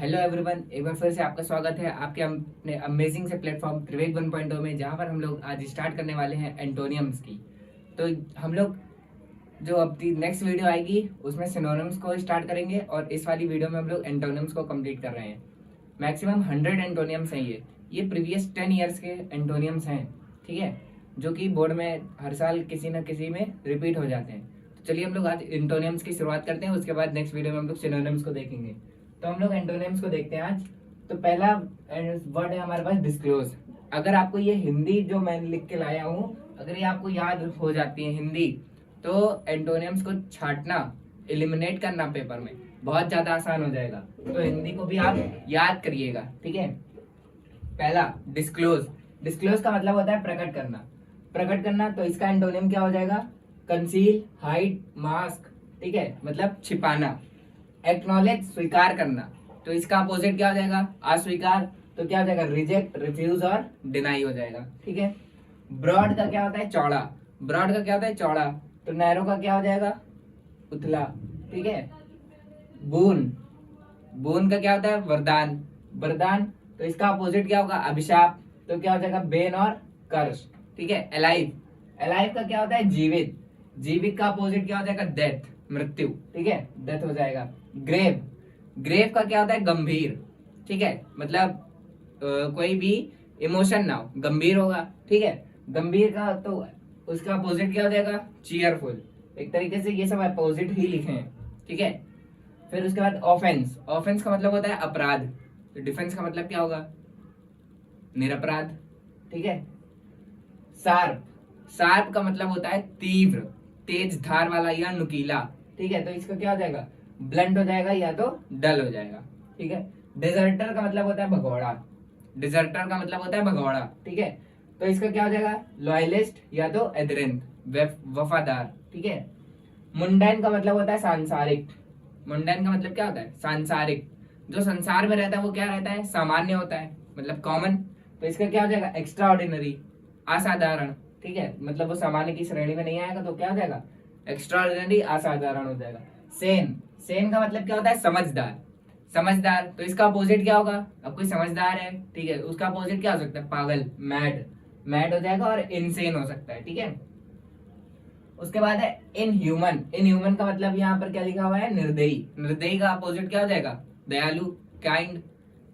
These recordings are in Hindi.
हेलो एवरीवन, एक बार फिर से आपका स्वागत है आपके अपने अमेजिंग से प्लेटफॉर्म त्रिवेक 1.0 में, जहां पर हम लोग आज स्टार्ट करने वाले हैं एंटोनियम्स की। तो हम लोग जो अब नेक्स्ट वीडियो आएगी उसमें सिनोनिम्स को स्टार्ट करेंगे और इस वाली वीडियो में हम लोग एंटोनियम्स को कंप्लीट कर रहे हैं। मैक्सिमम 100 एंटोनियम्स हैं। ये प्रीवियस 10 ईयर्स के एंटोनियम्स हैं, ठीक है, जो कि बोर्ड में हर साल किसी न किसी में रिपीट हो जाते हैं। तो चलिए हम लोग आज एंटोनियम्स की शुरुआत करते हैं, उसके बाद नेक्स्ट वीडियो में हम लोग सिनोनिम्स को देखेंगे। तो हम लोग एंटोनिम्स को देखते हैं आज। तो पहला वर्ड है हमारे पास डिस्क्लोज। अगर आपको ये हिंदी जो मैं लिख के लाया हूँ, अगर ये आपको याद हो जाती है हिंदी, तो एंटोनिम्स को छांटना, एलिमिनेट करना पेपर में बहुत ज्यादा आसान हो जाएगा। तो हिंदी को भी आप याद करिएगा, ठीक है। पहला डिस्क्लोज। डिस्क्लोज का मतलब होता है प्रकट करना। प्रकट करना, तो इसका एंटोनिम क्या हो जाएगा? कंसील, हाइड, मास्क, ठीक है, मतलब छिपाना। एक्नॉलेज, स्वीकार करना, तो इसका अपोजिट क्या हो जाएगा? अस्वीकार। तो क्या हो जाएगा? रिजेक्ट, रिफ्यूज और डिनाई हो जाएगा, ठीक है। ब्रॉड का क्या होता है? चौड़ा। ब्रॉड का क्या होता है? चौड़ा। तो नैरो का क्या हो जाएगा? उथला, ठीक है। बून, बून का क्या होता है? वरदान। वरदान, तो इसका अपोजिट क्या होगा? अभिशाप। तो क्या हो जाएगा? बेन और कर्स, ठीक है। अलाइव, अलाइव का क्या होता है? जीवित। जीवित का अपोजिट क्या हो जाएगा? डेथ, मृत्यु, ठीक है, डेथ हो जाएगा। ग्रेव, ग्रेव का क्या होता है? गंभीर, ठीक है, मतलब कोई भी इमोशन ना हो, गंभीर होगा, ठीक है। गंभीर का तो उसका अपोजिट क्या हो जाएगा? चीयरफुल। एक तरीके से ये सब अपोजिट ही लिखे हैं, ठीक है। फिर उसके बाद ऑफेंस। ऑफेंस का मतलब होता है अपराध। तो डिफेंस का मतलब क्या होगा? निरपराध, ठीक है। शार्प, शार्प का मतलब होता है तीव्र, तेज धार वाला या नुकीला, ठीक है। तो इसका क्या हो जाएगा? ब्लंट हो जाएगा या तो डल हो जाएगा, ठीक है। डिजर्टर का मतलब होता है भगौड़ा। डिजर्टर का मतलब होता है भगौड़ा, ठीक है। तो इसका क्या हो जाएगा? लॉयलिस्ट या तो एडरेंट, वफादार, ठीक है। मुंडैन का मतलब होता है सांसारिक। मुंडैन का मतलब क्या होता है? सांसारिक। जो संसार में रहता है वो क्या रहता है? सामान्य होता है, मतलब कॉमन। तो इसका क्या हो जाएगा? एक्स्ट्रा ऑर्डिनरी, असाधारण, ठीक है, मतलब वो सामान्य की श्रेणी में नहीं आएगा, तो क्या हो जाएगा? एक्स्ट्रा ऑर्डिनरी, असाधारण हो जाएगा। सेन, सेन का मतलब क्या होता है? समझदार। समझदार, तो इसका अपोजिट क्या होगा? अब कोई समझदार है, ठीक है, उसका अपोजिट क्या हो सकता है? पागल, मैड। मैड हो जाएगा और इनसेन हो सकता है, ठीक है। उसके बाद है इनह्यूमन। इनह्यूमन का मतलब यहाँ पर क्या लिखा हुआ है? निर्दयी। निर्दयी का अपोजिट क्या हो जाएगा? दयालु, काइंड।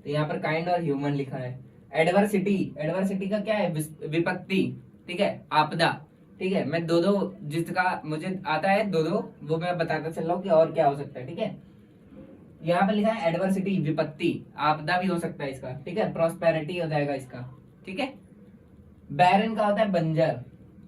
तो यहाँ पर काइंड और ह्यूमन लिखा है। एडवर्सिटी, एडवर्सिटी का क्या है? विपत्ति, ठीक है, आपदा, ठीक है। मैं दो दो जिसका मुझे आता है दो दो वो मैं बताता चल रहा हूँ कि और क्या हो सकता है, ठीक है। यहाँ पर लिखा है एडवर्सिटी, विपत्ति, आपदा भी हो सकता है इसका, ठीक है। प्रॉस्पेरिटी हो जाएगा इसका, ठीक है। बैरन का होता है बंजर।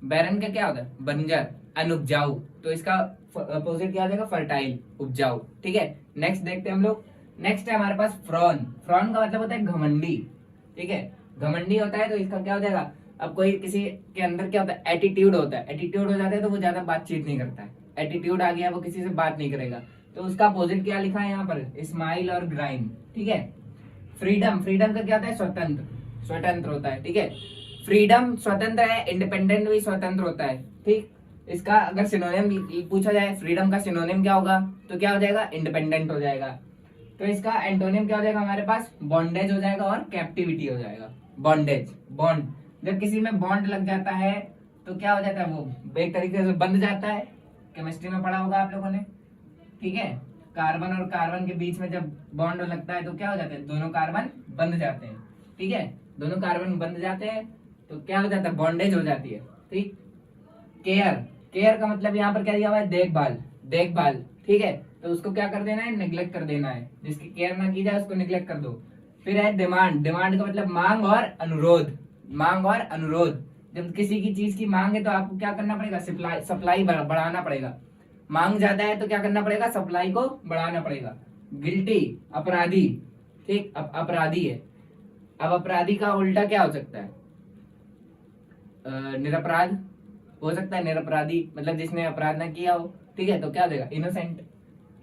बैरन का क्या होता है? बंजर, अनउपजाऊ। तो इसका अपोजिट क्या हो जाएगा? फर्टाइल, उपजाऊ, ठीक है। नेक्स्ट देखते हैं हम लोग। नेक्स्ट है हमारे पास फ्रॉन। फ्रॉन का मतलब होता है घमंडी, ठीक है। घमंडी होता है तो इसका क्या हो जाएगा? अब कोई किसी के अंदर क्या होता है? एटीट्यूड होता है। एटीट्यूड हो जाता है तो वो ज्यादा बातचीत नहीं करता है। एटीट्यूड आ गया, वो किसी से बात नहीं करेगा। तो उसका अपोजिट क्या लिखा है यहाँ पर? स्माइल और ग्राइम, ठीक है। फ्रीडम, फ्रीडम का क्या होता है? स्वतंत्र, स्वतंत्र होता है, ठीक है। फ्रीडम स्वतंत्र है, इंडिपेंडेंट भी स्वतंत्र होता है, ठीक। इसका अगर सिनोनिम पूछा जाए, फ्रीडम का सिनोनिम क्या होगा, तो क्या हो जाएगा? इंडिपेंडेंट हो जाएगा। तो इसका एंटोनिम क्या हो जाएगा हमारे पास? बॉन्डेज हो जाएगा और कैप्टिविटी हो जाएगा। बॉन्डेज, बॉन्ड, जब किसी में बॉन्ड लग जाता है तो क्या हो जाता है? वो एक तरीके से बंध जाता है। केमिस्ट्री में पढ़ा होगा आप लोगों ने, ठीक है। कार्बन और कार्बन के बीच में जब बॉन्ड लगता है तो क्या हो जाता है? दोनों कार्बन बंध जाते हैं, ठीक है। दोनों कार्बन बंध जाते हैं तो क्या हो जाता है? बॉन्डेज हो जाती है, ठीक। केयर, केयर का मतलब यहाँ पर क्या दिया हुआ है? देखभाल, देखभाल, ठीक है। तो उसको क्या कर देना है? निग्लेक्ट कर देना है। जिसकी केयर ना की जाए उसको निग्लेक्ट कर दो। फिर है डिमांड। डिमांड का मतलब मांग और अनुरोध। मांग और अनुरोध, जब किसी की चीज की मांग है तो आपको क्या करना पड़ेगा? सप्लाई, सप्लाई बढ़ाना पड़ेगा। मांग ज्यादा है तो क्या करना पड़ेगा? सप्लाई को बढ़ाना पड़ेगा। गिल्टी, अपराधी, ठीक, अपराधी है। अब अपराधी का उल्टा क्या हो सकता है? निरपराध हो सकता है। निरपराधी मतलब जिसने अपराध ना किया हो, ठीक है। तो क्या हो जाएगा? इनोसेंट,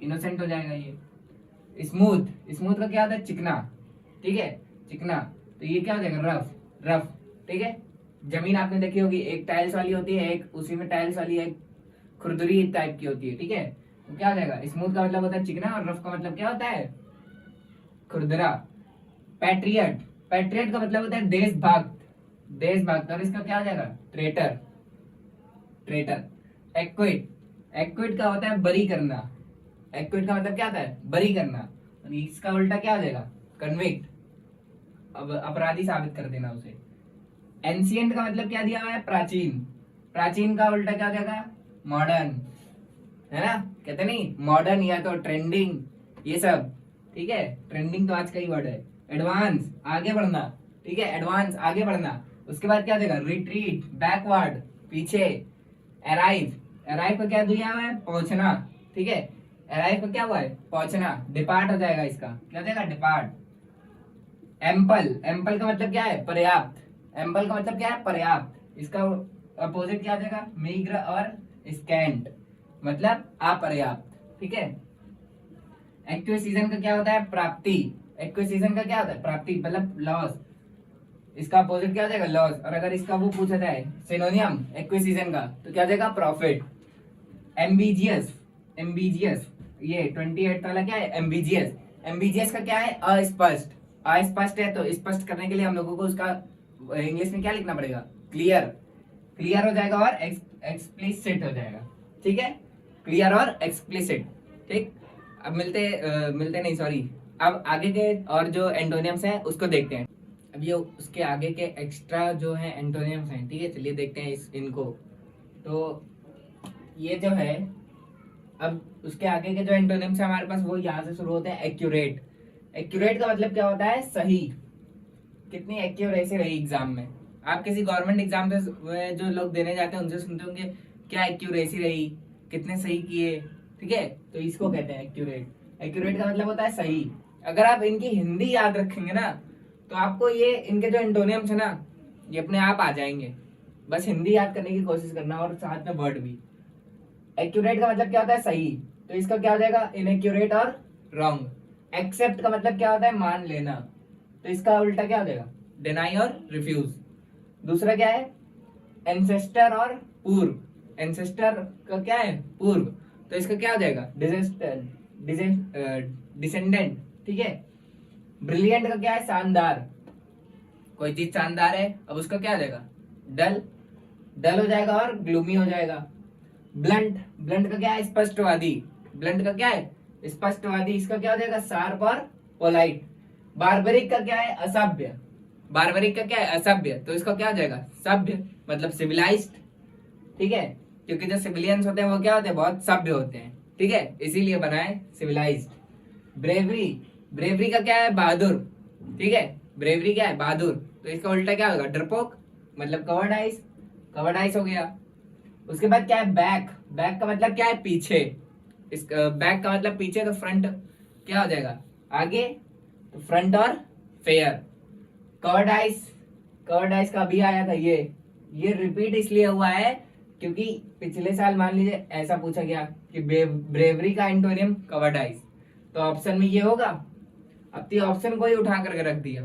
इनोसेंट हो जाएगा ये। स्मूथ, स्मूथ का क्या होता है? चिकना, ठीक है, चिकना। तो ये क्या हो जाएगा? रफ, रफ, ठीक है। जमीन आपने देखी होगी, एक टाइल्स वाली होती है, एक उसी में टाइल्स वाली एक खुरदुरी टाइप की होती है, ठीक है। तो क्या हो जाएगा? स्मूथ का मतलब होता है चिकना और रफ का मतलब क्या होता है? खुरदरा। पैट्रियट, पैट्रियट का मतलब होता है देशभक्त, देशभक्त, और इसका क्या हो जाएगा? Traitor, traitor. एक्विट, एक्विट का होता है बरी करना, एक्विट का मतलब क्या होता है? बरी करना, और इसका उल्टा क्या हो जाएगा? कन्विक्ट, अब अपराधी साबित कर देना उसे। एंशियंट का मतलब क्या दिया हुआ है? प्राचीन, प्राचीन का उल्टा क्या हो जाएगा? मॉडर्न, है ना? कहते नहीं मॉडर्न या तो ट्रेंडिंग, ये सब, ठीक है? ट्रेंडिंग तो आज का ही वर्ड है। एडवांस, आगे बढ़ना, ठीक है? एडवांस, आगे बढ़ना। उसके बाद क्या हो जाएगा? रिट्रीट, बैकवर्ड, पीछे। अराइव, अराइव का क्या दिया हुआ है? पहुंचना, ठीक है? अराइव का क्या हुआ है? पहुंचना। डिपार्ट हो जाएगा, इसका क्या हो जाएगा? डिपार्ट। एम्पल, एम्पल का मतलब क्या है? पर्याप्त, एम्पल का मतलब क्या है? पर्याप्त। इसका अपोजिट क्या हो जाएगा? मीग्र और स्कैंट, मतलब अपर्याप्त, ठीक है? एक्विजिशन का क्या होता है? प्राप्ति, एक्विजिशन का क्या होता है? प्राप्ति, मतलब लॉस। इसका अपोजिट क्या हो जाएगा? लॉस। और अगर इसका वो पूछा जाए सिनोनियम एक्विजिशन का, तो क्या हो जाएगा? प्रॉफिट। एम्बिजियस, एम्बिजियस, ये 28 वाला क्या है? एम्बिजियस, एम्बिजियस का क्या है? अस्पष्ट, अस्पष्ट है तो स्पष्ट करने के लिए हम लोगों को उसका इंग्लिश में क्या लिखना पड़ेगा? क्लियर, क्लियर हो जाएगा और एक्सप्लिसिट हो जाएगा, ठीक है? क्लियर और एक्सप्लिसिट, ठीक। अब मिलते नहीं, सॉरी, अब आगे के और जो एंटोनियम्स हैं उसको देखते हैं। अब ये उसके आगे के एक्स्ट्रा जो है एंटोनियम्स हैं, ठीक है? चलिए देखते हैं इनको। तो ये जो है, अब उसके आगे के जो एंटोनिम्स है हमारे पास, वो यहाँ से शुरू होते हैं। एक्यूरेट, एक्यूरेट का मतलब क्या होता है? सही, कितनी एक्यूरेसी रही एग्जाम में। आप किसी गवर्नमेंट एग्जाम से जो लोग देने जाते हैं उनसे सुनते होंगे क्या एक्यूरेसी रही, कितने सही किए, ठीक है? तो इसको कहते हैं एक्यूरेट। एक्यूरेट का मतलब होता है सही। अगर आप इनकी हिंदी याद रखेंगे ना, तो आपको ये इनके जो एंटोनियम्स है ना, ये अपने आप आ जाएंगे। बस हिंदी याद करने की कोशिश करना और साथ में वर्ड भी। एक्यूरेट का मतलब क्या होता है? सही, तो इसका क्या हो जाएगा? इनएक्यूरेट और रॉन्ग। एक्सेप्ट का मतलब क्या होता है? मान लेना, तो इसका उल्टा क्या हो जाएगा? डिनाई और रिफ्यूज। दूसरा क्या है? एंसेस्टर और पूर्व, एंसेस्टर का क्या है? पूर्व, तो इसका क्या हो जाएगा? डिसेंडेंट, ठीक है? ब्रिलियंट का क्या है? शानदार, कोई चीज शानदार है, अब उसका क्या हो जाएगा? डल, डल हो जाएगा और ग्लूमी हो जाएगा। ब्लंट, ब्लंट का क्या है? स्पष्टवादी, ब्लंट का क्या है? स्पष्टवादी, इसका क्या हो जाएगा? शार्प और पोलाइट। बार्बरिक का क्या है? असभ्य, बार्बरिक का क्या है? असभ्य, तो इसका क्या हो जाएगा? सभ्य, मतलब सिविलाइज्ड, ठीक है? क्योंकि जो सिविलियंस होते हैं वो क्या होते हैं? बहुत सभ्य होते हैं, ठीक है? इसीलिए बना है सिविलाइज्ड। ब्रेवरी, ब्रेवरी का क्या है? बहादुर, ठीक है? ब्रेवरी क्या है? बहादुर, तो इसका उल्टा क्या होगा? डरपोक, मतलब कवर्डाइज, कवर्डाइज हो गया। उसके बाद क्या है? बैक, बैक का मतलब क्या है? पीछे। इस बैक का मतलब पीछे, तो फ्रंट क्या हो जाएगा? आगे, तो फ्रंट और फेयर। कवर्डाइज, कवर्डाइज का अभी आया था ये रिपीट इसलिए हुआ है क्योंकि पिछले साल मान लीजिए ऐसा पूछा गया कि ब्रेवरी का एंटोनियम कवर्डाइज, तो ऑप्शन में ये होगा। अब तो ऑप्शन को ही उठा करके रख दिया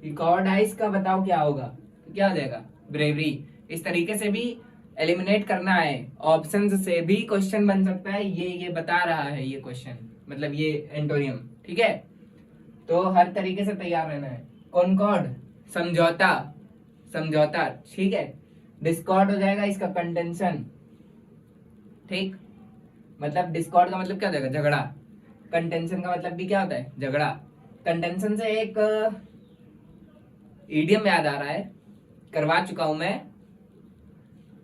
कि कवर्डाइज का बताओ क्या होगा, तो क्या हो जाएगा? ब्रेवरी। इस तरीके से भी एलिमिनेट करना है, ऑप्शन से भी क्वेश्चन बन सकता है। ये बता रहा है ये क्वेश्चन, मतलब ये एंटोनियम, ठीक है? तो हर तरीके से तैयार रहना है। कॉनकॉर्ड, समझौता, समझौता, ठीक है? डिस्कॉर्ड हो जाएगा इसका कंटेंशन, ठीक? मतलब डिस्कॉर्ड का मतलब क्या हो जाएगा? झगड़ा। कंटेंशन का मतलब भी क्या होता है? झगड़ा। कंटेंशन से एक ईडियम याद आ रहा है, करवा चुका हूं मैं।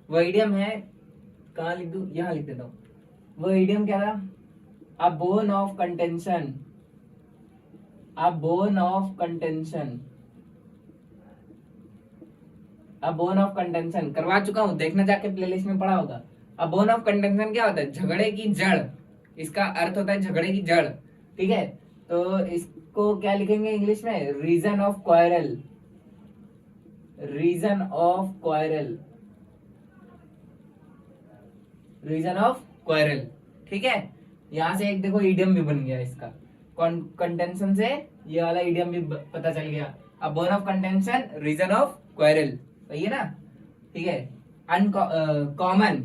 वो ईडियम है, कहाँ लिख दूं? यहां लिख देता हूं। वो ईडियम क्या था? A bone of contention, a bone of contention, a bone of contention करवा चुका हूं, देखना जाके प्लेलिस्ट में पड़ा होगा। अ बोन ऑफ कंटेंशन क्या होता है? झगड़े की जड़, इसका अर्थ होता है झगड़े की जड़, ठीक है? तो इसको क्या लिखेंगे इंग्लिश में? Reason of quarrel, reason of quarrel, reason of quarrel, ठीक है? यहां से एक देखो ईडियम भी बन गया इसका, कंटेंशन से ये वाला ईडियम भी पता चल गया। अब bone of contention, reason of quarrel, सही है ना? ठीक है। अनकॉमन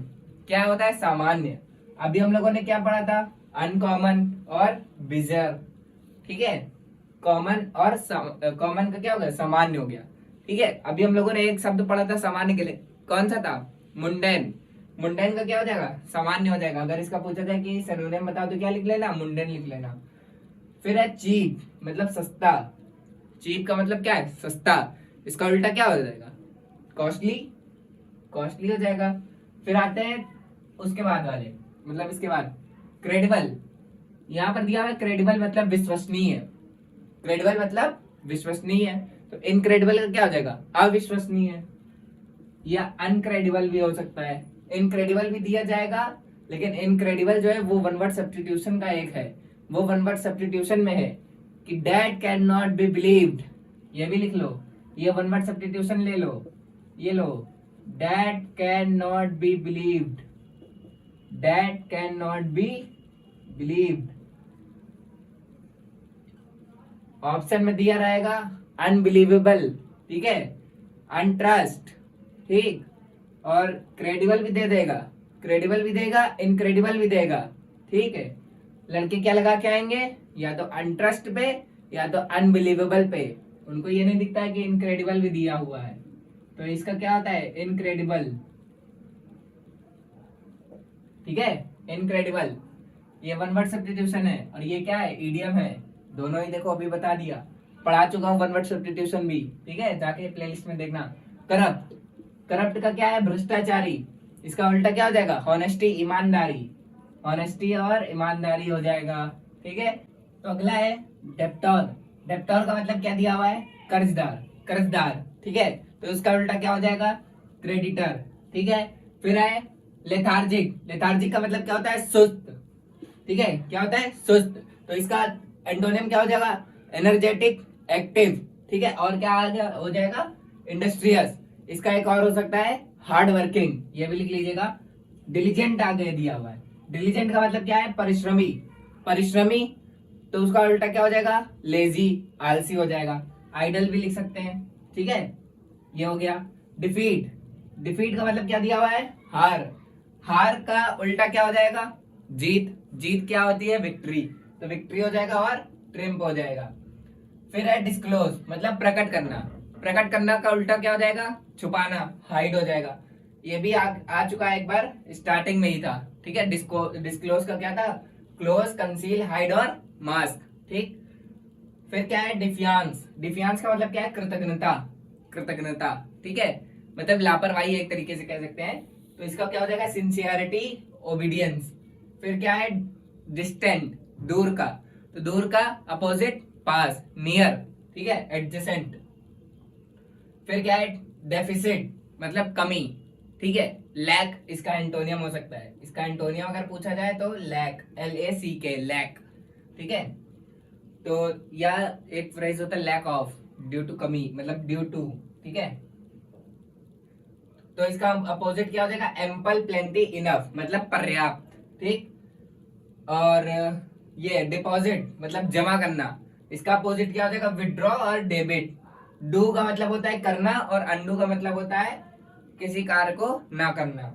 क्या होता है? सामान्य। अभी हम लोगों ने क्या पढ़ा था? अनकॉमन और बिजर, ठीक है? कॉमन और कॉमन का क्या हो गया, सामान्य हो गया। ठीक है, अभी हम लोगों ने एक शब्द पढ़ा था सामान्य के लिए, कौन सा था, मुंडेन। मुंडेन का क्या हो जाएगा, सामान्य हो जाएगा। अगर इसका पूछा जाए कि सिनोनिम बताओ तो क्या लिख लेना, मुंडेन लिख लेना। फिर है चीप, मतलब सस्ता। चीप का मतलब क्या है, सस्ता। इसका उल्टा क्या हो जाएगा, कॉस्टली, कॉस्टली हो जाएगा। फिर आते हैं उसके बाद वाले, मतलब इसके बाद क्रेडिबल। यहाँ पर दिया हुआ है क्रेडिबल मतलब विश्वसनीय। क्रेडिबल मतलब विश्वसनीय, तो इनक्रेडिबल का क्या हो जाएगा, अविश्वसनीय या अनक्रेडिबल भी हो सकता है। इनक्रेडिबल भी दिया जाएगा, लेकिन इनक्रेडिबल जो है वो वन वर्ड सब्स्टिट्यूशन का एक है, वो वन वर्ड सब्स्टिट्यूशन में है कि that can not be believed, ये भी लिख लो, ये वन वर्ड सब्स्टिट्यूशन ले लो, ये लो, that can not be believed, that can not be believed. Option में दिया रहेगा अनबिलीवेबल, ठीक है, अनट्रस्ट, ठीक, और क्रेडिबल भी दे देगा, क्रेडिबल भी देगा, इनक्रेडिबल भी देगा। ठीक है, लड़के क्या लगा के आएंगे, या तो अनट्रस्ट पे या तो अनबिलीवेबल पे। उनको ये नहीं दिखता है कि इनक्रेडिबल भी दिया हुआ है, तो इसका क्या होता है, इनक्रेडिबल। ठीक है, इनक्रेडिबल ये वन वर्ड सब्स्टिट्यूशन है, और ये क्या है, ईडियम है। दोनों ही देखो, अभी बता दिया, पढ़ा चुका हूँ वन वर्ड सब्स्टिट्यूशन भी। ठीक है, जाके प्लेलिस्ट में देखना। करप्ट, करप्ट का क्या है, भ्रष्टाचारी। इसका उल्टा क्या हो जाएगा, हॉनेस्टी, ईमानदारी। हॉनेस्टी और ईमानदारी हो जाएगा। ठीक है, तो अगला है डेप्टोर। डेप्टोर का मतलब क्या दिया हुआ है, कर्जदार, कर्जदार। ठीक है, तो उसका उल्टा क्या हो जाएगा, क्रेडिटर। ठीक है, फिर है लेथार्जिक। लेथार्जिक का मतलब क्या होता है, सुस्त। ठीक है, क्या होता है, सुस्त। तो इसका एंटोनिम क्या हो जाएगा, एनर्जेटिक, एक्टिव। ठीक है, और क्या हो जाएगा, इंडस्ट्रियस। इसका एक और हो सकता है हार्ड वर्किंग, ये भी लिख लीजिएगा। डिलीजेंट आगे दिया हुआ है। डिलीजेंट का मतलब क्या है, परिश्रमी, परिश्रमी। तो उसका उल्टा क्या हो जाएगा, लेजी, आलसी हो जाएगा। आइडल भी लिख सकते हैं। ठीक है, ये हो गया। डिफीट, डिफीट का मतलब क्या दिया हुआ है, हार। हार का उल्टा क्या हो जाएगा, जीत। जीत क्या होती है, विक्ट्री। तो विक्ट्री हो जाएगा और ट्रिम्प हो जाएगा। फिर है डिस्क्लोज, मतलब प्रकट करना। प्रकट करना का उल्टा क्या हो जाएगा, छुपाना, हाइड हो जाएगा। ये भी आ चुका है एक बार, स्टार्टिंग में ही था। ठीक है, डिस्क्लोज का क्या था, क्लोज, कंसील, हाइड और मास्क। ठीक, फिर क्या है डिफियांस। डिफियांस का मतलब क्या है, कृतज्ञता, कृतज्ञता। ठीक है, मतलब लापरवाही एक तरीके से कह सकते हैं। तो इसका क्या हो जाएगा, सिंसियरिटी, ओबीडियंस। फिर क्या है डिस्टेंट, दूर का। तो दूर का अपोजिट, पास, नियर। ठीक है, एडजेसेंट। फिर क्या है डेफिसिट, मतलब कमी। ठीक है, लैक इसका एंटोनियम हो सकता है। इसका एंटोनियम अगर पूछा जाए तो लैक, LACK, लैक। ठीक है, तो या एक फ्रेज होता है लैक ऑफ, ड्यू टू कमी, मतलब ड्यू टू। ठीक है, तो इसका अपोजिट क्या हो जाएगा, एम्पल, प्लेंटी, इनफ, मतलब पर्याप्त। ठीक, और ये डिपॉजिट मतलब जमा करना। इसका अपोजिट क्या हो जाएगा, विड्रॉ और डेबिट। डू का मतलब होता है करना, और अंडू का मतलब होता है किसी कार्य को ना करना।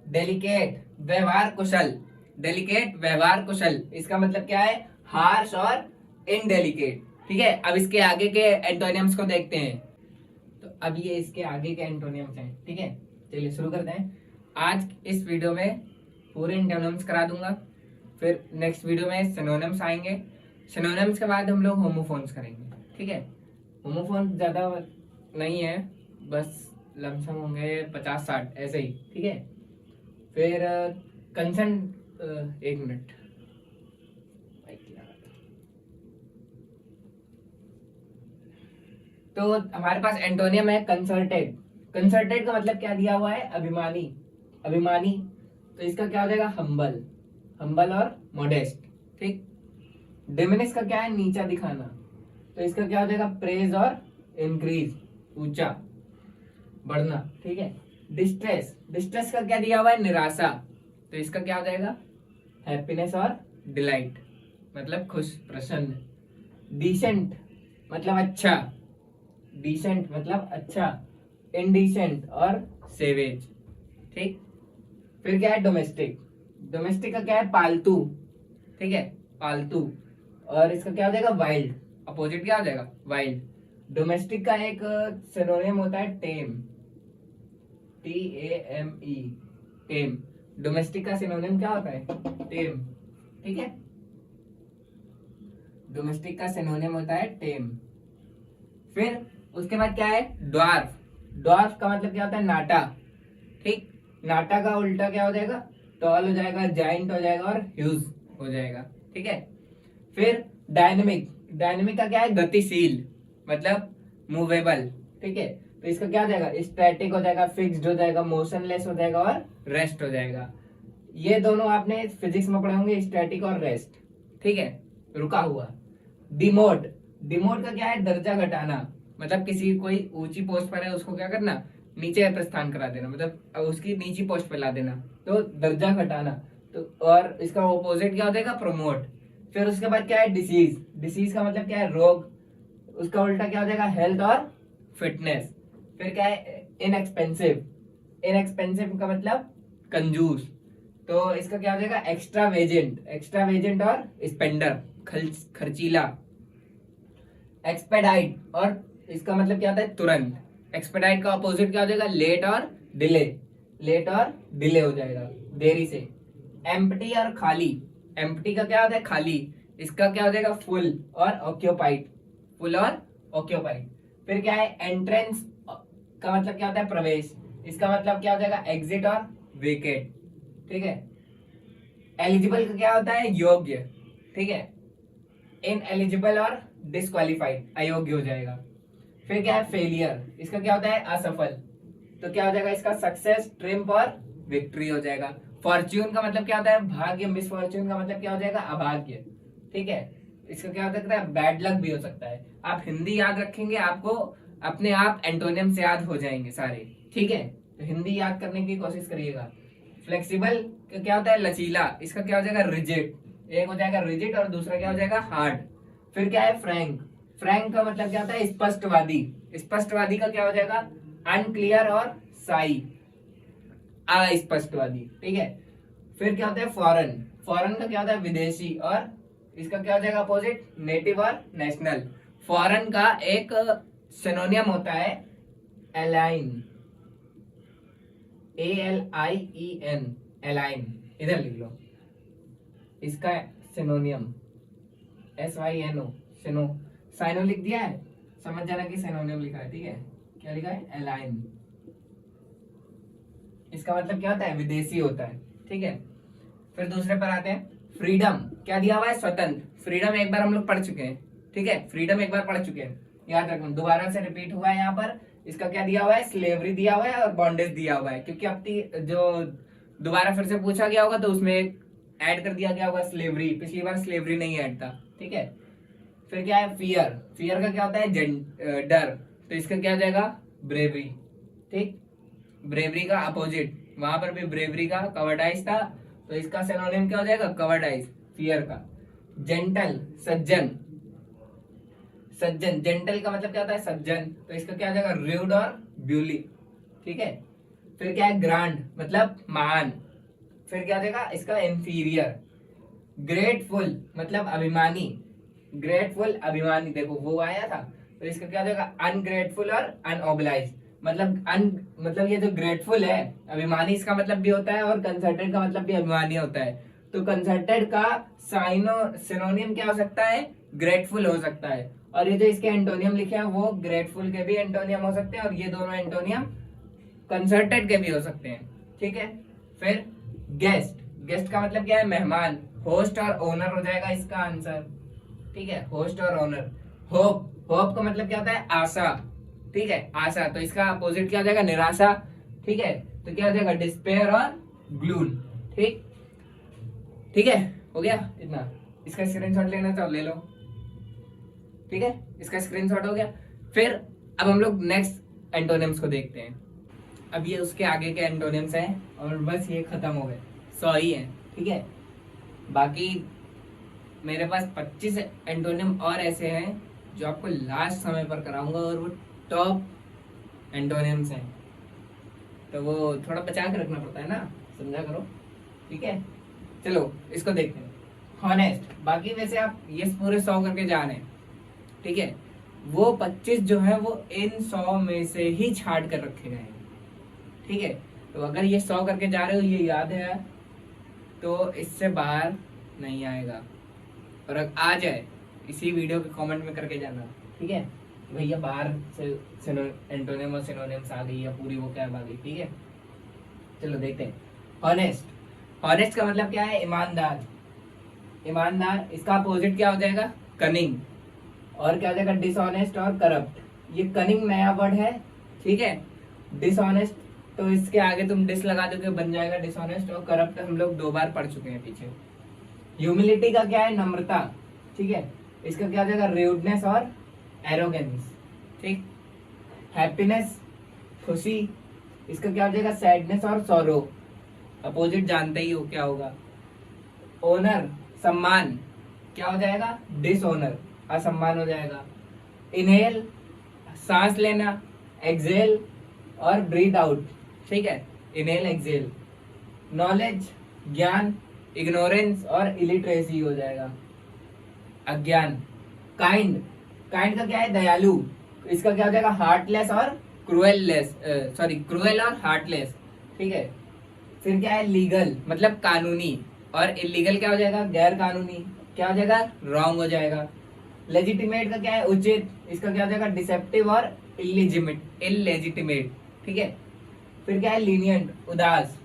डेलिकेट, व्यवहार कुशल। डेलिकेट, व्यवहार कुशल, इसका मतलब क्या है, हार्श और इनडेलिकेट। ठीक है, अब इसके आगे के एंटोनियम्स को देखते हैं। तो अब ये इसके आगे के एंटोनियम्स हैं। ठीक है, चलिए शुरू करते हैं। आज इस वीडियो में पूरे एंटोनियम्स करा दूंगा, फिर नेक्स्ट वीडियो में सिनोनिम्स आएंगे। सिनोनिम्स के बाद हम लोग होमोफोन्स करेंगे। ठीक है, होमोफोन्स ज़्यादा नहीं है, बस लमसम होंगे 50-60 ऐसे ही। ठीक है, फिर कंसर्न, एक मिनट, तो हमारे पास एंटोनियम है कंसर्टेड। कंसर्टेड का मतलब क्या दिया हुआ है, अभिमानी, अभिमानी। तो इसका क्या हो जाएगा, हम्बल, हम्बल और मोडेस्ट। ठीक, डिमिनिश का क्या है, नीचा दिखाना। तो इसका क्या हो जाएगा, प्रेज और इंक्रीज, ऊंचा, बढ़ना। ठीक है, डिस्ट्रेस, डिस्ट्रेस का क्या दिया हुआ है, निराशा। तो इसका क्या हो जाएगा, हैप्पीनेस और डिलाइट, मतलब खुश, प्रसन्न। डिसेंट मतलब अच्छा, डिसेंट मतलब अच्छा। इनडिसेंट और सेवेज। ठीक, फिर क्या है डोमेस्टिक। डोमेस्टिक का क्या है, पालतू। ठीक है, पालतू। और इसका क्या हो जाएगा, वाइल्ड, अपोजिट क्या हो जाएगा, वाइल्ड। डोमेस्टिक का एक सिनोनिम होता है टेम, TAME, टेम। डोमेस्टिक का सिनोनिम क्या होता है, टेम, ठीक है। डोमेस्टिक का सिनोनिम होता है टेम। फिर उसके बाद क्या है, ड्वार्फ। ड्वार्फ का मतलब क्या होता है, नाटा, ठीक। नाटा का उल्टा क्या हो जाएगा, टॉल हो जाएगा, जाइंट हो जाएगा और ह्यूज हो जाएगा, ठीक है। फिर डायनेमिक। डायनेमिक का क्या है, गतिशील, मतलब मूवेबल, ठीक है। तो इसका क्या हो जाएगा, स्टैटिक हो जाएगा, फिक्स्ड हो जाएगा, मोशनलेस हो जाएगा और रेस्ट हो जाएगा। ये दोनों आपने फिजिक्स में पढ़े होंगे, स्टैटिक और रेस्ट, ठीक है, रुका हुआ। डिमोट। डिमोट का क्या है, दर्जा घटाना, मतलब किसी कोई ऊंची पोस्ट पर है उसको क्या करना, नीचे प्रस्थान करा देना, मतलब उसकी नीची पोस्ट पे ला देना, तो दर्जा घटाना। तो और इसका ऑपोजिट क्या हो जाएगा, प्रमोट। फिर उसके बाद क्या है, डिसीज। डिसीज का मतलब क्या है, रोग, उसका उल्टा क्या हो जाएगा, हेल्थ और फिटनेस। फिर क्या है, इनएक्सपेंसिव। इनएक्सपेंसिव का मतलब कंजूस, तो इसका क्या हो जाएगा, एक्स्ट्रावेजेंट। एक्स्ट्रावेजेंट और स्पेंडर, खर्चीला। एक्सपेडाइट, और इसका मतलब क्या होता है, तुरंत। एक्सपेडाइट का अपोजिट क्या हो जाएगा, लेट और डिले। लेट और डिले हो जाएगा, देरी से। एम्प्टी और खाली। एम्प्टी का क्या होता है, खाली। इसका क्या हो जाएगा, फुल और ऑक्यूपाइड। फुल और ऑक्यूपाइड। फिर क्या है, एंट्रेंस का मतलब क्या होता है, प्रवेश। इसका मतलब क्या हो जाएगा, एग्जिट और वेकेट, ठीक है। एलिजिबल का क्या होता है, योग्य, ठीक है। इन एलिजिबल और डिस्क्वालिफाइड, अयोग्य हो जाएगा। फिर क्या है, फेलियर। इसका क्या होता है, असफल, तो क्या हो जाएगा इसका, सक्सेस, ट्रिम्प और विक्ट्री हो जाएगा। फॉर्च्यून का मतलब क्या होता है, भाग्य। मिस फॉर्च्यून का मतलब क्या हो जाएगा, अभाग्य, ठीक है। इसका क्या हो सकता है, बैड लक भी हो सकता है। आप हिंदी याद रखेंगे, आपको अपने आप एंटोनियम से याद हो जाएंगे सारे, ठीक है। तो हिंदी याद करने की कोशिश करिएगा। फ्लेक्सिबल का क्या होता है, लचीला। इसका क्या हो जाएगा, रिजिड। एक हो जाएगा रिजिड और दूसरा क्या हो जाएगा, हार्ड। फिर क्या है, फ्रैंक। फ्रैंक का मतलब क्या होता है, स्पष्टवादी। स्पष्टवादी का क्या हो जाएगा, अनक्लियर और साई, अस्पष्टवादी, ठीक है। फिर क्या होता है, फॉरेन। फॉरेन का क्या होता है, विदेशी, और इसका क्या हो जाएगा अपोजिट, नेटिव और नेशनल। फॉरेन का एक सिनोनियम होता है अलाइन, ALIEN, अलाइन, इधर लिख लो। इसका सिनोनियम SYNO, सिनो। साइनो लिख दिया है, समझ जाना कि सिनोनियम लिखा है, ठीक है। क्या लिखा है, अलाइन। इसका मतलब क्या होता है, विदेशी होता है, ठीक है। फिर दूसरे पर आते हैं, फ्रीडम। क्या दिया हुआ है, स्वतंत्र। फ्रीडम एक बार हम लोग पढ़ चुके हैं, ठीक है। फ्रीडम एक बार पढ़ चुके हैं, याद रखना, दोबारा से रिपीट हुआ है यहाँ पर। इसका क्या दिया हुआ है, स्लेवरी दिया हुआ है और बॉन्डेज दिया हुआ है, क्योंकि अब जो दोबारा फिर से पूछा गया होगा तो उसमें ऐड कर दिया गया होगा स्लेवरी। पिछली बार स्लेवरी नहीं ऐड था, ठीक है। फिर क्या है, फियर। फियर का क्या होता है, डर, तो इसका क्या हो जाएगा, ब्रेवरी, ठीक। ब्रेवरी का अपोजिट, वहां पर भी ब्रेवरी का कवर्डाइज था, तो इसका सिनोनिम क्या हो जाएगा, कवर्डाइज, फियर का। जेंटल, सज्जन। सज्जन, जेंटल का मतलब क्या होता है, सज्जन, तो इसका क्या हो जाएगा, रूड और ब्यूली, ठीक है। फिर क्या है, ग्रांड, मतलब महान। फिर क्या हो जाएगा इसका, इंफीरियर। ग्रेटफुल मतलब अभिमानी। ग्रेटफुल, अभिमानी, देखो वो आया था, तो इसका क्या हो जाएगा, अनग्रेटफुल और अनऑब्लाइज। मतलब ये जो ग्रेटफुल है, अभिमानी, इसका मतलब भी होता है, और कंसर्टेड का मतलब भी अभिमानी होता है। तो कंसर्टेड का सिनोनियम क्या हो सकता है, ग्रेटफुल हो सकता है। और ये जो इसके एंटोनियम लिखे हैं वो ग्रेटफुल के भी एंटोनियम हो सकते हैं, और ये दोनों एंटोनियम कंसर्टेड के भी हो सकते हैं, ठीक है। फिर गेस्ट। गेस्ट का मतलब क्या है, मेहमान। होस्ट और ओनर हो जाएगा इसका आंसर, ठीक है, होस्ट और ओनर। होप। होप का मतलब क्या होता है, आशा, ठीक है, आशा, तो इसका अपोजिट क्या हो जाएगा, निराशा, ठीक है। तो क्या हो जाएगा, डिस्पेयर और ग्लून, ठीक। ठीक है, हो गया इतना। इसका स्क्रीनशॉट लेना तो ले लो, ठीक है, इसका स्क्रीनशॉट हो गया। फिर अब हम लोग नेक्स्ट एंटोनिम्स को देखते हैं। अब ये उसके आगे के एंटोनिम्स हैं और बस ये खत्म हो गए, 100 ही है, ठीक है। बाकी मेरे पास 25 एंटोनिम और ऐसे हैं जो आपको लास्ट समय पर कराऊंगा, और वो टॉप एंटोनिम्स हैं, तो वो थोड़ा बचा के रखना पड़ता है ना, समझा करो, ठीक है। चलो इसको देखते हैं। हॉनेस्ट, बाकी वैसे आप ये पूरे 100 करके जा रहे हैं, ठीक है, वो 25 जो है वो इन 100 में से ही छाट कर रखे गए हैं। ठीक है, तो अगर ये 100 करके जा रहे हो, ये याद है, तो इससे बाहर नहीं आएगा। और अगर आ जाए इसी वीडियो के कमेंट में करके जाना, ठीक है, भैया बाहर से एंटोनिम और सिनोनिम्स आ गई या पूरी वो क्या आ गई। ठीक है, चलो देखते हैं। ऑनेस्ट, ऑनेस्ट का मतलब क्या है? ईमानदार। ईमानदार, इसका अपोजिट क्या हो जाएगा? कनिंग। और क्या हो जाएगा? डिसऑनेस्ट और करप्ट। ये कनिंग नया वर्ड है, ठीक है। डिसऑनेस्ट तो इसके आगे तुम डिस लगा दोगे, बन जाएगा डिसऑनेस्ट। और करप्ट हम लोग 2 बार पढ़ चुके हैं पीछे। ह्यूमिलिटी का क्या है? नम्रता, ठीक है। इसका क्या हो जाएगा? रूडनेस और एरोगेंस, ठीक। हैप्पीनेस, खुशी, इसका क्या हो जाएगा? सैडनेस और सॉरो। अपोजिट जानते ही हो क्या होगा। ओनर, सम्मान, क्या हो जाएगा? डिसऑनर, असम्मान हो जाएगा। इनहेल, सांस लेना। एक्सेल और ब्रीथ आउट, ठीक है। Inhale exhale. नॉलेज, ज्ञान। इग्नोरेंस और इलिटरेसी हो जाएगा, अज्ञान। काइंड, काइंड का क्या है? दयालु। इसका क्या हो जाएगा? हार्टलेस और क्रूएललेस, सॉरी क्रूएल और हार्टलेस, ठीक है। फिर क्या है? लीगल मतलब कानूनी। और इलीगल क्या हो जाएगा? गैर कानूनी। क्या हो जाएगा? रॉन्ग हो जाएगा। लेजिटिमेट का क्या है? उचित। इसका क्या हो जाएगा? डिसेप्टिव और इलेजिटिमेट, ठीक है। फिर क्या है? लीनियंट, उदास।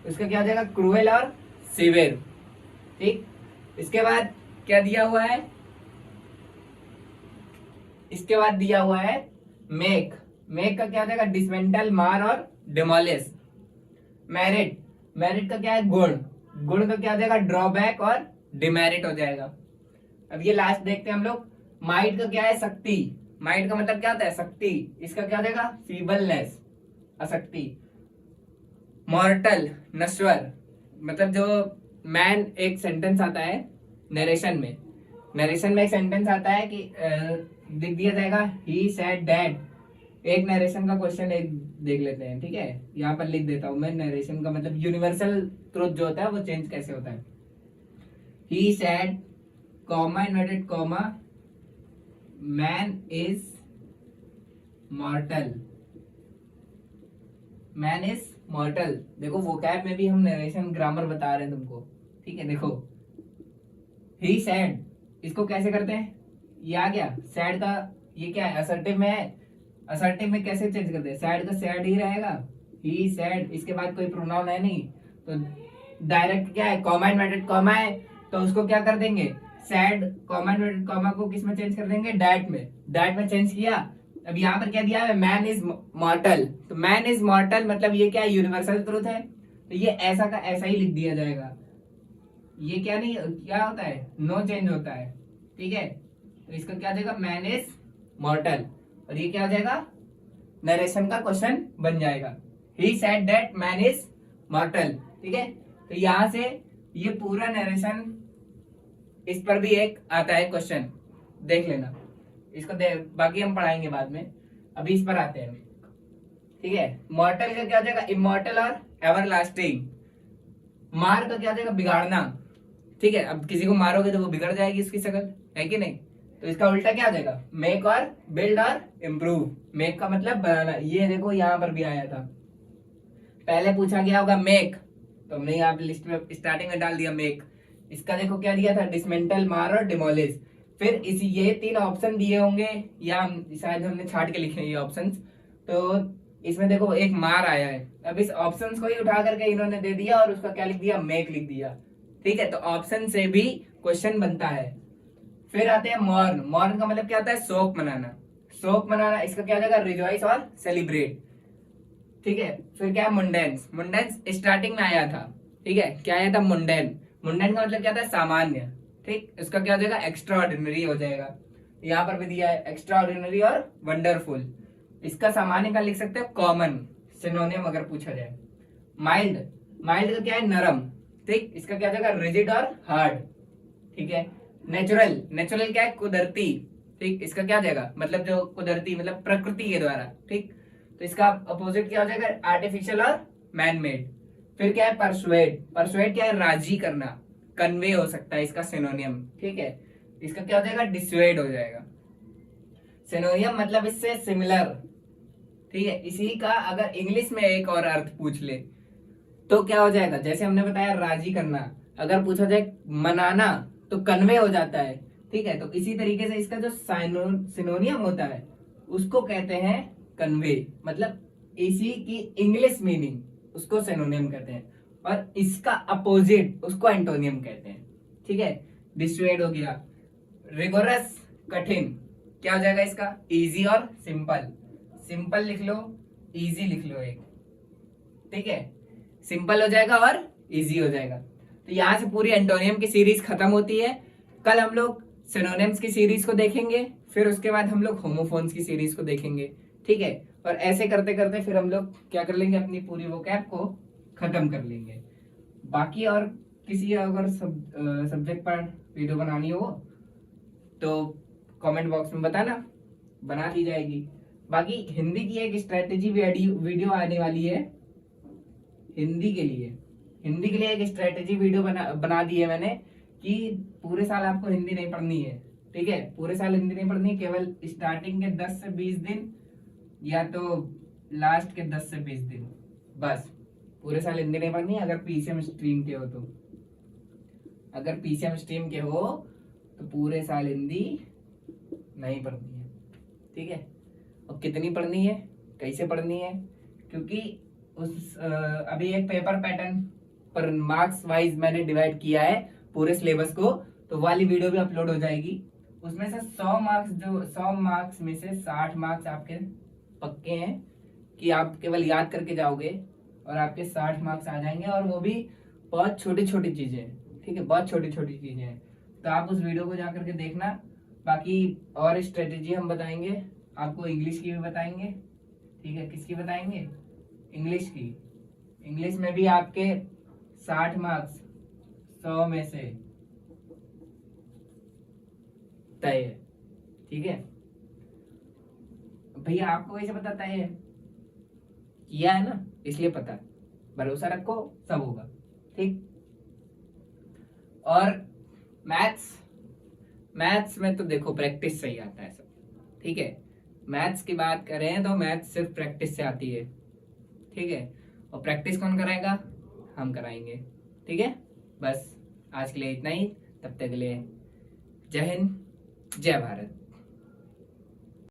इसका क्या हो जाएगा? क्रूएल और सिवियर, ठीक। इसके बाद क्या दिया हुआ है? इसके बाद दिया हुआ है मेक। मेक का क्या हो जाएगा? डिसमेंटल, मार और डिमोलिश। मेरिट, मेरिट का क्या है? गुण। गुण का क्या हो जाएगा? ड्रॉबैक और डिमेरिट हो जाएगा। अब ये लास्ट देखते हैं हम लोग। माइट का क्या है? शक्ति। माइट का मतलब क्या होता है? शक्ति। इसका क्या हो जाएगा? फीबलनेस, अशक्ति। मॉर्टल, नश्वर, मतलब जो मैन, एक सेंटेंस आता है नरेशन में। नरेशन में एक सेंटेंस आता है कि लिख दिया जाएगा ही सेड दैट। एक नरेशन का क्वेश्चन एक देख लेते हैं, ठीक है। यहाँ पर लिख देता हूं मैं। नरेशन का मतलब यूनिवर्सल ट्रुथ जो होता है वो चेंज कैसे होता है। He said, comma, inverted comma, man is मॉर्टल। Man is मॉर्टल। देखो वोकैब में भी हम नरेशन ग्रामर बता रहे हैं तुमको, ठीक है। देखो ही सैड, इसको कैसे करते हैं? ये आ गया सैड का। ये क्या है? असर्टिव में है। असर्टिव में कैसे चेंज करते हैं? सैड का सैड ही रहेगा, ही सैड। इसके बाद कोई प्रोनाउन है नहीं, तो डायरेक्ट क्या है? कॉमा इन्वर्टेड कॉमा है, तो उसको क्या कर देंगे? सैड कॉमा इन्वर्टेड कॉमा को किस में चेंज कर देंगे? डैट में। डैट में चेंज किया। अब यहाँ पर क्या दिया है? Man is मॉर्टल। तो मैन इज मॉर्टल मतलब ये क्या है? यूनिवर्सल ट्रूथ है, तो ये ऐसा का ऐसा ही लिख दिया जाएगा। ये क्या नहीं, क्या होता है? नो चेंज होता है, ठीक है। तो इसका क्या जाएगा? Man is मॉर्टल। और ये क्या हो जाएगा? नरेशन का क्वेश्चन बन जाएगा। He said that man is मॉर्टल, ठीक है। तो यहां से ये पूरा नरेशन, इस पर भी एक आता है क्वेश्चन, देख लेना इसको। बाकी हम पढ़ाएंगे बाद में, अभी इस पर आते हैं, ठीक है। मॉर्टल का क्या हो जाएगा? इमॉर्टल और एवरलास्टिंग। मार का क्या हो जाएगा? बिगाड़ना, ठीक है। अब किसी को मारोगे तो वो बिगड़ जाएगी इसकी शक्ल, है कि नहीं। तो इसका उल्टा क्या आ जाएगा? मेक और बिल्ड और इम्प्रूव। मेक का मतलब बनाना। ये देखो यहाँ पर भी आया था, पहले पूछा गया होगा मेक, तो हमने यहाँ पे लिस्ट में स्टार्टिंग में डाल दिया मेक। इसका देखो क्या दिया था? डिसमेंटल, मार और डिमोलिश। फिर इसी ये 3 ऑप्शन दिए होंगे, या शायद हमने छाट के लिखे ये ऑप्शंस। तो इसमें देखो एक मार आया है, अब इस ऑप्शंस को ही उठा करके इन्होंने दे दिया और उसका क्या लिख दिया? मेक लिख दिया, ठीक है। तो ऑप्शन से भी क्वेश्चन बनता है। फिर आते हैं मॉर्न। मॉर्न का मतलब क्या होता है? शोक मनाना। शोक मनाना, इसका क्या हो जाएगा? रिजॉइस और सेलिब्रेट, ठीक है। फिर क्या है? मुंडेंस। मुंडेंस स्टार्टिंग में आया था, ठीक है। क्या आया था? मुंडेन। मुंडेन का मतलब क्या था? सामान्य, ठीक। इसका क्या हो जाएगा? एक्स्ट्रा ऑर्डिनरी हो जाएगा। यहाँ पर भी दिया है एक्स्ट्रा ऑर्डिनरी और वंडरफुल। इसका सामान्य का लिख सकते हो कॉमन, सिनोनियम अगर पूछा जाए। माइल्ड, माइल्ड का क्या है? नरम, ठीक। इसका क्या हो जाएगा? रिजिड और हार्ड, ठीक है। नेचुरल, नेचुरल क्या है? कुदरती, ठीक। इसका क्या हो जाएगा? मतलब जो कुदरती मतलब प्रकृति के द्वारा, ठीक। तो इसका अपोजिट क्या हो जाएगा? आर्टिफिशियल और मैन मेड। फिर क्या है? परसुएड। परसुएड क्या है? राजी करना, कन्वे हो सकता है इसका सिनोनियम, ठीक है। इसका क्या हो जाएगा? डिसुएड हो जाएगा। सिनोनियम मतलब इससे सिमिलर, ठीक है। इसी का अगर इंग्लिश में एक और अर्थ पूछ ले तो क्या हो जाएगा, जैसे हमने बताया राजी करना, अगर पूछा जाए मनाना तो कन्वे हो जाता है, ठीक है। तो इसी तरीके से इसका जो सिनोनियम होता है उसको कहते हैं कन्वे, मतलब इसी की इंग्लिश मीनिंग उसको सिनोनियम कहते हैं, और इसका अपोजिट उसको एंटोनियम कहते हैं, ठीक है। डिस्वेड हो गया, रिगोरस कठिन, क्या हो जाएगा इसका, इजी और सिंपल, सिंपल लिख लो, इजी लिख लो एक, ठीक है। सिंपल हो जाएगा और इजी हो जाएगा। तो यहां से पूरी एंटोनियम की सीरीज खत्म होती है। कल हम लोग सिनोनिम्स की सीरीज को देखेंगे, फिर उसके बाद हम लोग होमोफोन्स की सीरीज को देखेंगे, ठीक है। और ऐसे करते करते फिर हम लोग क्या कर लेंगे, अपनी पूरी वोकैब को खत्म कर लेंगे। बाकी और किसी अगर सब्जेक्ट पर वीडियो बनानी हो तो कमेंट बॉक्स में बताना, बना दी जाएगी। बाकी हिंदी की एक स्ट्रेटेजी वीडियो आने वाली है, हिंदी के लिए, हिंदी के लिए एक स्ट्रेटेजी वीडियो बना दी है मैंने, कि पूरे साल आपको हिंदी नहीं पढ़नी है, ठीक है। पूरे साल हिंदी नहीं पढ़नी है, केवल स्टार्टिंग के 10 से 20 दिन या तो लास्ट के 10 से 20 दिन, बस। पूरे साल हिंदी नहीं पढ़नी है। अगर पीसीएम स्ट्रीम के हो तो, अगर पीसीएम स्ट्रीम के हो तो पूरे साल हिंदी नहीं पढ़नी है, ठीक है। और कितनी पढ़नी है, कैसे पढ़नी है, क्योंकि अभी एक पेपर पैटर्न पर मार्क्स वाइज मैंने डिवाइड किया है पूरे सिलेबस को, तो वाली वीडियो भी अपलोड हो जाएगी। उसमें से 100 मार्क्स में से 60 मार्क्स आपके पक्के हैं कि आप केवल याद करके जाओगे, और आपके 60 मार्क्स आ जाएंगे, और वो भी बहुत छोटी छोटी चीजें, ठीक है, बहुत छोटी छोटी चीजें हैं। तो आप उस वीडियो को जा करके देखना। बाकी और स्ट्रेटेजी हम बताएंगे आपको, इंग्लिश की भी बताएंगे, ठीक है। किसकी बताएंगे, इंग्लिश की। इंग्लिश में भी आपके 60 मार्क्स 100 में से तय है, ठीक है। भैया आपको कैसे पता तय है, किया है ना, इसलिए पता है। भरोसा रखो, सब होगा, ठीक। और मैथ्स में तो देखो प्रैक्टिस से ही आता है सब, ठीक है। मैथ्स की बात करें तो मैथ्स सिर्फ प्रैक्टिस से आती है, ठीक है। और प्रैक्टिस कौन कराएगा, हम कराएंगे, ठीक है। बस आज के लिए इतना ही, तब तक के लिए जय हिंद, जय भारत।